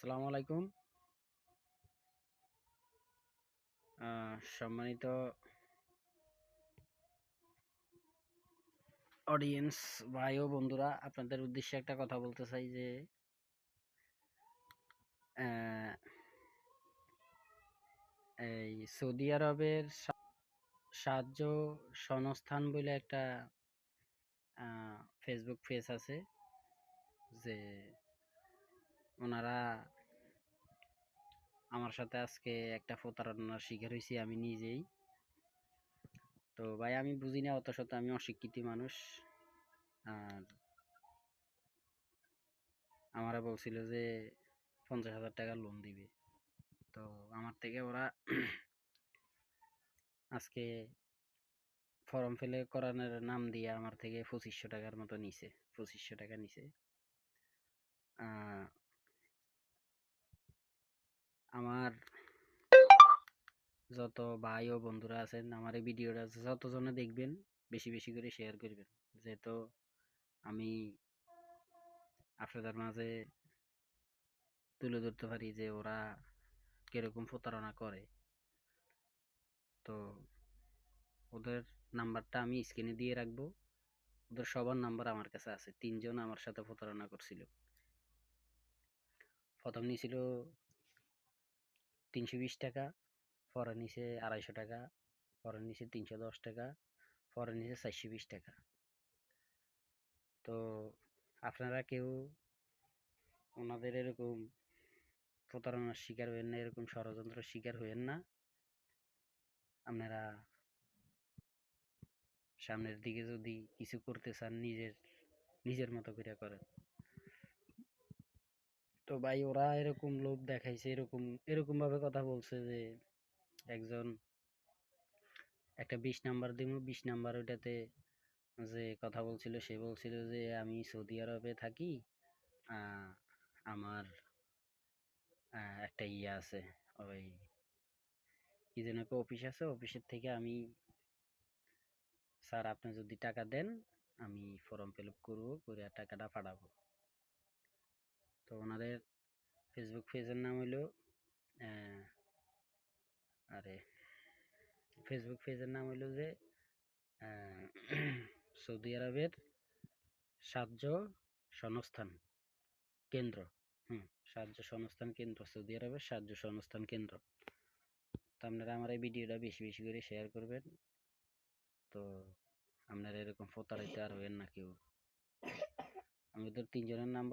আসসালামু আলাইকুম। সম্মানিত অডিয়েন্স ভাই ও বন্ধুরা, আপনাদের উদ্দেশ্যে একটা কথা বলতে চাই যে আহ, এই সৌদি আরবের সাহায্য সংস্থান বলে একটা ফেসবুক পেজ আছে, যে ওনারা আমার সাথে আজকে একটা প্রতারণার শিকার হয়েছি আমি নিজেই। তো ভাই আমি বুঝি না, অত শত আমি অশিক্ষিত মানুষ। আর আমারা বলছিল যে 50,000 টাকা লোন দিবে। তো আমার থেকে ওরা আজকে ফর্ম ফিল করানোর নাম দিয়ে আমার থেকে 2500 টাকার মতো নিছে, 2500 টাকা নিছে। আমার যত ভাই ও বন্ধুরা আছেন, আমার এই ভিডিওটা যতজনে দেখবেন বেশি বেশি করে শেয়ার করবেন, যেহেতু আমি আপনাদের মাঝে তুলে ধরতে পারি যে ওরা কিরকম প্রতারণা করে। তো ওদের নাম্বারটা আমি স্ক্রিনে দিয়ে রাখবো। ওদের সবার নাম্বার আমার কাছে আছে। 3জন আমার সাথে প্রতারণা করছিল। প্রথম নিয়েছিল 320 টাকা, পরে নিচে 250 টাকা, পরে নিচে 310 টাকা, পরে নিচে 420 টাকা। তো আপনারা কেউ ওনাদের এরকম প্রতারণার শিকার হইেন না, এরকম ষড়যন্ত্রের শিকার হইেন না। আপনারা সামনের দিকে যদি কিছু করতে চান, নিজের মতো করে করেন। তো ভাই ওরা এরকম লোভ দেখাইছে, এরকম এরকম ভাবে কথা বলছে যে একজন একটা 20 নাম্বার দিব, 20 নাম্বার ওইটাতে যে কথা বলছিল, সে বলছিল যে আমি সৌদি আরবে থাকি, আমার একটা ইয়ে আছে, ওই কি যেন একটা অফিস আছে, অফিসের থেকে আমি, স্যার আপনি যদি টাকা দেন আমি ফর্ম ফিল আপ করবো, করে টাকাটা পাঠাবো। তো ওনাদের ফেসবুক পেজের নাম হইলো আরে ফেসবুক পেজের নাম হইলো যে সৌদি আরবের সাহায্য সংস্থান কেন্দ্র। সাহায্য সংস্থান কেন্দ্র, সৌদি আরবের সাহায্য সংস্থান কেন্দ্র। তো আপনারা আমার এই ভিডিওটা বেশি বেশি করে শেয়ার করবেন। তো আপনারা এরকম প্রতারিত আর হবেন না কেউ। আমি তো 3জনের নাম্বার